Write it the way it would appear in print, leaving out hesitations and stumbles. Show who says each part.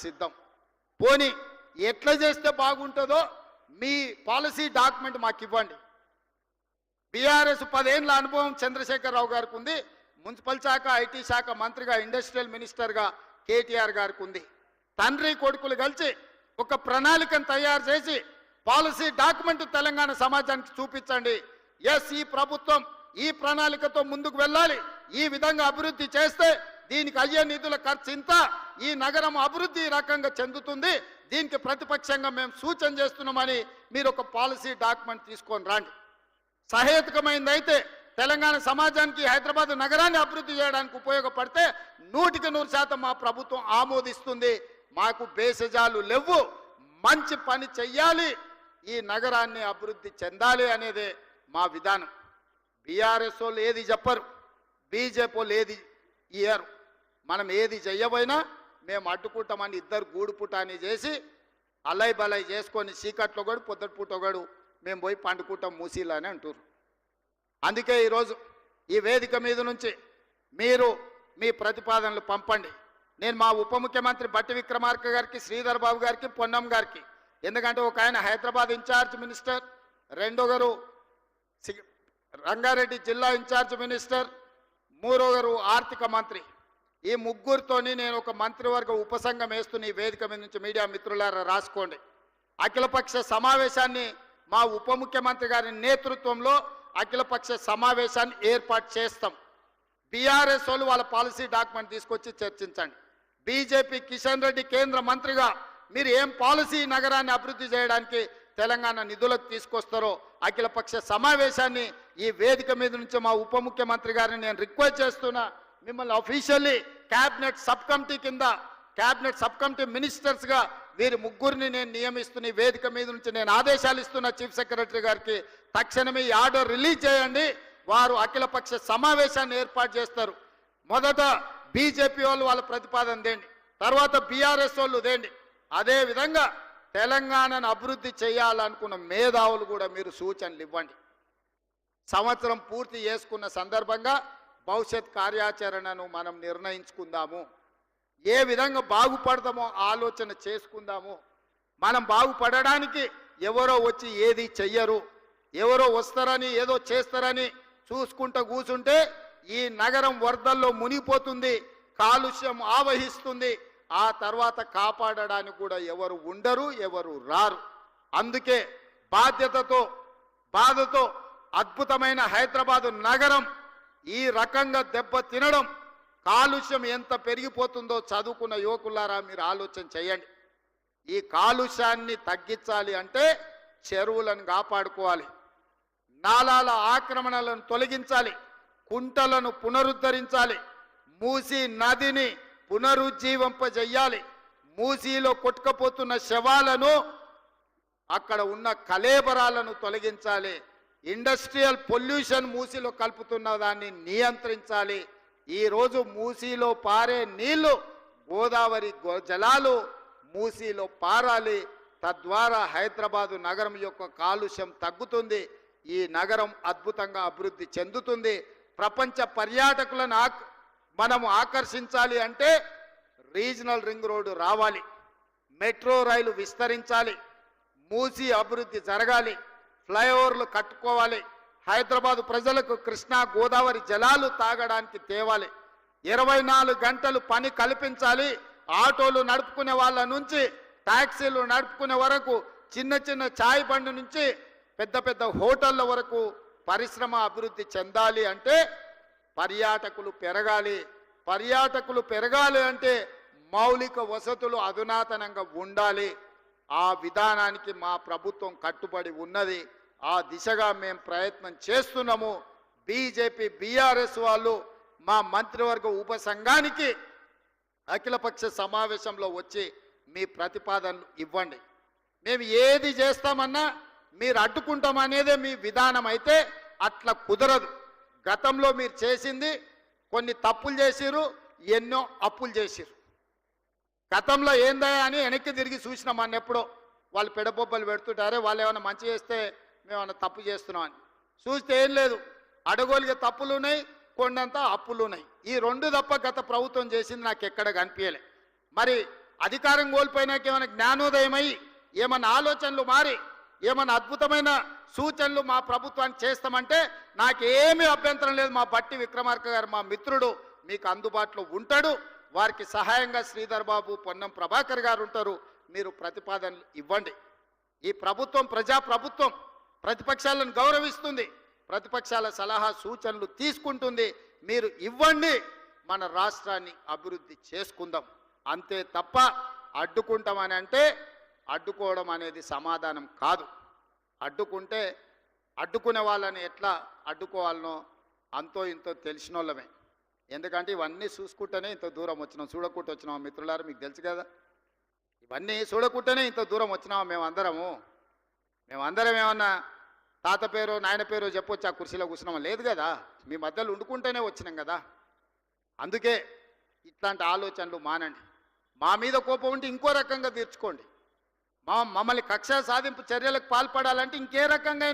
Speaker 1: సిద్ధం. పోనీ ఎట్లా చేస్తే బాగుంటుందో మీ పాలసీ డాక్యుమెంట్ మాకు ఇవ్వండి. బీఆర్ఎస్ 10 ఏళ్ల అనుభవం చంద్రశేఖరరావు గారికి ఉంది. మున్సిపల్ శాఖ, ఐటీ శాఖ మంత్రిగా, ఇండస్ట్రియల్ మినిస్టర్గా కేటీఆర్ గారికి ఉంది. తండ్రి కొడుకులు కలిసి ఒక ప్రణాళికను తయారు చేసి పాలసీ డాక్యుమెంట్ తెలంగాణ సమాజానికి చూపించండి. ఎస్, ఈ ప్రభుత్వం ఈ ప్రణాళికతో ముందుకు వెళ్ళాలి, ఈ విధంగా అభివృద్ధి చేస్తే దీనికి అయ్యే నిధుల ఖర్చు ఇంత, ఈ నగరం అభివృద్ధి ఈ రకంగా చెందుతుంది, దీనికి ప్రతిపక్షంగా మేము సూచన చేస్తున్నామని మీరు ఒక పాలసీ డాక్యుమెంట్ తీసుకొని రండి. సహేతుకమైందైతే తెలంగాణ సమాజానికి హైదరాబాద్ నగరాన్ని అభివృద్ధి చేయడానికి ఉపయోగపడితే 100% మా ప్రభుత్వం ఆమోదిస్తుంది. మాకు బేసజాలు లేవు, మంచి పని చెయ్యాలి, ఈ నగరాన్ని అభివృద్ధి చెందాలి అనేదే మా విధానం. బీఆర్ఎస్ వాళ్ళు ఏది చెప్పరు, బీజేపీ వాళ్ళు ఏది ఇయ్యరు. మనం ఏది చెయ్యబోయినా మేము అడ్డుకుంటామని ఇద్దరు గూడుపుటాన్ని చేసి అల్లై బలై చేసుకొని చీకట్లో కూడా పొద్దుటిపూట ఒకడు మేము పోయి పండుకుంటాం మూసీలు అని అంటారు. అందుకే ఈరోజు ఈ వేదిక మీద నుంచి మీరు మీ ప్రతిపాదనలు పంపండి. నేను మా ఉప ముఖ్యమంత్రి బట్టి విక్రమార్క గారికి, శ్రీధర్ బాబు గారికి, పొన్నం గారికి, ఎందుకంటే ఒక ఆయన హైదరాబాద్ ఇన్ఛార్జ్ మినిస్టర్, రెండొగరు రంగారెడ్డి జిల్లా ఇన్ఛార్జ్ మినిస్టర్, మూడొగరు ఆర్థిక మంత్రి, ఈ ముగ్గురితోని నేను ఒక మంత్రివర్గ ఉపసంఘం వేస్తున్న ఈ వేదిక మీద నుంచి మీడియా మిత్రులారా రాసుకోండి. అఖిలపక్ష సమావేశాన్ని మా ఉప ముఖ్యమంత్రి గారి నేతృత్వంలో అఖిలపక్ష సమావేశాన్ని ఏర్పాటు చేస్తాం. బీఆర్ఎస్ వాళ్ళు వాళ్ళ పాలసీ డాక్యుమెంట్ తీసుకొచ్చి చర్చించండి. బీజేపీ కిషన్ రెడ్డి కేంద్ర మంత్రిగా మీరు ఏం పాలసీ నగరాన్ని అభివృద్ధి చేయడానికి తెలంగాణ నిధులకు తీసుకొస్తారో అఖిలపక్ష సమావేశాన్ని ఈ వేదిక మీద నుంచి మా ఉప ముఖ్యమంత్రి గారిని నేను రిక్వెస్ట్ చేస్తున్నా. మిమ్మల్ని అఫీషియల్లీ క్యాబినెట్ సబ్ కమిటీ కింద, క్యాబినెట్ సబ్ కమిటీ మినిస్టర్స్గా వీరి ముగ్గురిని నేను నియమిస్తున్న ఈ వేదిక మీద నుంచి నేను ఆదేశాలు ఇస్తున్న చీఫ్ సెక్రటరీ గారికి, తక్షణమే ఈ ఆర్డర్ రిలీజ్ చేయండి. వారు అఖిలపక్ష సమావేశాన్ని ఏర్పాటు చేస్తారు. మొదట బీజేపీ వాళ్ళు వాళ్ళ ప్రతిపాదన దేండి, తర్వాత బీఆర్ఎస్ వాళ్ళు దేండి. అదేవిధంగా తెలంగాణను అభివృద్ధి చేయాలనుకున్న మేధావులు కూడా మీరు సూచనలు ఇవ్వండి. సంవత్సరం పూర్తి చేసుకున్న సందర్భంగా భవిష్యత్ కార్యాచరణను మనం నిర్ణయించుకుందాము. ఏ విధంగా బాగుపడతామో ఆలోచన చేసుకుందాము. మనం బాగుపడడానికి ఎవరో వచ్చి ఏది చెయ్యరు, ఎవరో వస్తారని ఏదో చేస్తారని చూసుకుంటూ కూర్చుంటే ఈ నగరం వరదల్లో మునిగిపోతుంది, కాలుష్యం ఆవహిస్తుంది. ఆ తర్వాత కాపాడడానికి కూడా ఎవరు ఉండరు, ఎవరు రారు. అందుకే బాధ్యతతో, బాధతో అద్భుతమైన హైదరాబాదు నగరం ఈ రకంగా దెబ్బ తినడం, కాలుష్యం ఎంత పెరిగిపోతుందో చదువుకున్న యువకులారా మీరు ఆలోచన చేయండి. ఈ కాలుష్యాన్ని తగ్గించాలి అంటే చెరువులను కాపాడుకోవాలి, నాలాల ఆక్రమణలను తొలగించాలి, కుంటలను పునరుద్ధరించాలి, మూసీ నదిని పునరుజ్జీవింపజేయాలి, మూసీలో కొట్టుకుపోతున్న శవాలను, అక్కడ ఉన్న కలేబరాలను తొలగించాలి, ఇండస్ట్రియల్ పొల్యూషన్ మూసీలో కలుపుతున్న దాన్ని నియంత్రించాలి. ఈరోజు మూసీలో పారే నీళ్లు, గోదావరి జలాలు మూసీలో పారాలి. తద్వారా హైదరాబాదు నగరం యొక్క కాలుష్యం తగ్గుతుంది, ఈ నగరం అద్భుతంగా అభివృద్ధి చెందుతుంది. ప్రపంచ పర్యాటకులను మనము ఆకర్షించాలి అంటే రీజనల్ రింగ్ రోడ్డు రావాలి, మెట్రో రైలు విస్తరించాలి, మూసీ అభివృద్ధి జరగాలి, ఫ్లైఓవర్లు కట్టుకోవాలి, హైదరాబాదు ప్రజలకు కృష్ణా గోదావరి జలాలు తాగడానికి తేవాలి, 24 గంటలు పని కల్పించాలి. ఆటోలు నడుపుకునే వాళ్ళ నుంచి ట్యాక్సీలు నడుపుకునే వరకు, చిన్న చిన్న ఛాయ్ బండి నుంచి పెద్ద పెద్ద హోటళ్ళ వరకు పరిశ్రమ అభివృద్ధి చెందాలి అంటే పర్యాటకులు పెరగాలి. పర్యాటకులు పెరగాలి అంటే మౌలిక వసతులు అధునాతనంగా ఉండాలి. ఆ విధానానికి మా ప్రభుత్వం కట్టుబడి ఉన్నది. ఆ దిశగా మేము ప్రయత్నం చేస్తున్నాము. బీజేపీ బీఆర్ఎస్ వాళ్ళు మా మంత్రివర్గ ఉపసంఘానికి అఖిలపక్ష సమావేశంలో వచ్చి మీ ప్రతిపాదనలు ఇవ్వండి. మేము ఏది చేస్తామన్నా మీరు అడ్డుకుంటామనేదే మీ విధానం అయితే అట్లా కుదరదు. గతంలో మీరు చేసింది కొన్ని తప్పులు చేసిరు, ఎన్నో అప్పులు చేసిరు. గతంలో ఏందా అని వెనక్కి తిరిగి చూసినాం అన్నెప్పుడో. వాళ్ళు పెడబొబ్బలు పెడుతుంటారే, వాళ్ళు ఏమైనా మంచి చేస్తే మేము ఏమైనా తప్పు చేస్తున్నామని చూస్తే ఏం లేదు. అడగోలిగే తప్పులు ఉన్నాయి, కొండంతా అప్పులు ఉన్నాయి. ఈ రెండు తప్ప గత ప్రభుత్వం చేసింది నాకు ఎక్కడ కనిపించలే. మరి అధికారం కోల్పోయినాక ఏమైనా జ్ఞానోదయమై ఏమన్నా ఆలోచనలు మారి ఏమన్నా అద్భుతమైన సూచనలు మా ప్రభుత్వానికి చేస్తామంటే నాకేమీ అభ్యంతరం లేదు. మా బట్టి విక్రమార్క గారు మా మిత్రుడు మీకు అందుబాటులో ఉంటాడు. వారికి సహాయంగా శ్రీధర్ బాబు, పొన్నం ప్రభాకర్ గారు ఉంటారు. మీరు ప్రతిపాదనలు ఇవ్వండి. ఈ ప్రభుత్వం ప్రజా ప్రభుత్వం, ప్రతిపక్షాలను గౌరవిస్తుంది, ప్రతిపక్షాల సలహా సూచనలు తీసుకుంటుంది. మీరు ఇవ్వండి, మన రాష్ట్రాన్ని అభివృద్ధి చేసుకుందాం. అంతే తప్ప అడ్డుకుంటామని అంటే అడ్డుకోవడం అనేది సమాధానం కాదు. అడ్డుకుంటే అడ్డుకునే వాళ్ళని ఎట్లా అడ్డుకోవాలనో అంతో ఇంతో తెలిసిన వాళ్ళమే. ఎందుకంటే ఇవన్నీ చూసుకుంటేనే ఇంత దూరం వచ్చినాం, చూడకుంటూ వచ్చినాం. మిత్రులారా మీకు తెలుసు కదా, ఇవన్నీ చూడకుంటేనే ఇంత దూరం వచ్చినాం. మేమందరం ఏమన్నా తాత పేరు నాయన పేరు చెప్పొచ్చు ఆ కుర్చీలో కూర్చున్నామా? లేదు కదా, మీ మధ్యలో ఉండుకుంటేనే వచ్చినాం కదా. అందుకే ఇట్లాంటి ఆలోచనలు మానండి. మా మీద కోపం ఉంటే ఇంకో రకంగా తీర్చుకోండి. మమ్మల్ని కక్ష సాధింపు చర్యలకు పాల్పడాలంటే ఇంకే రకంగా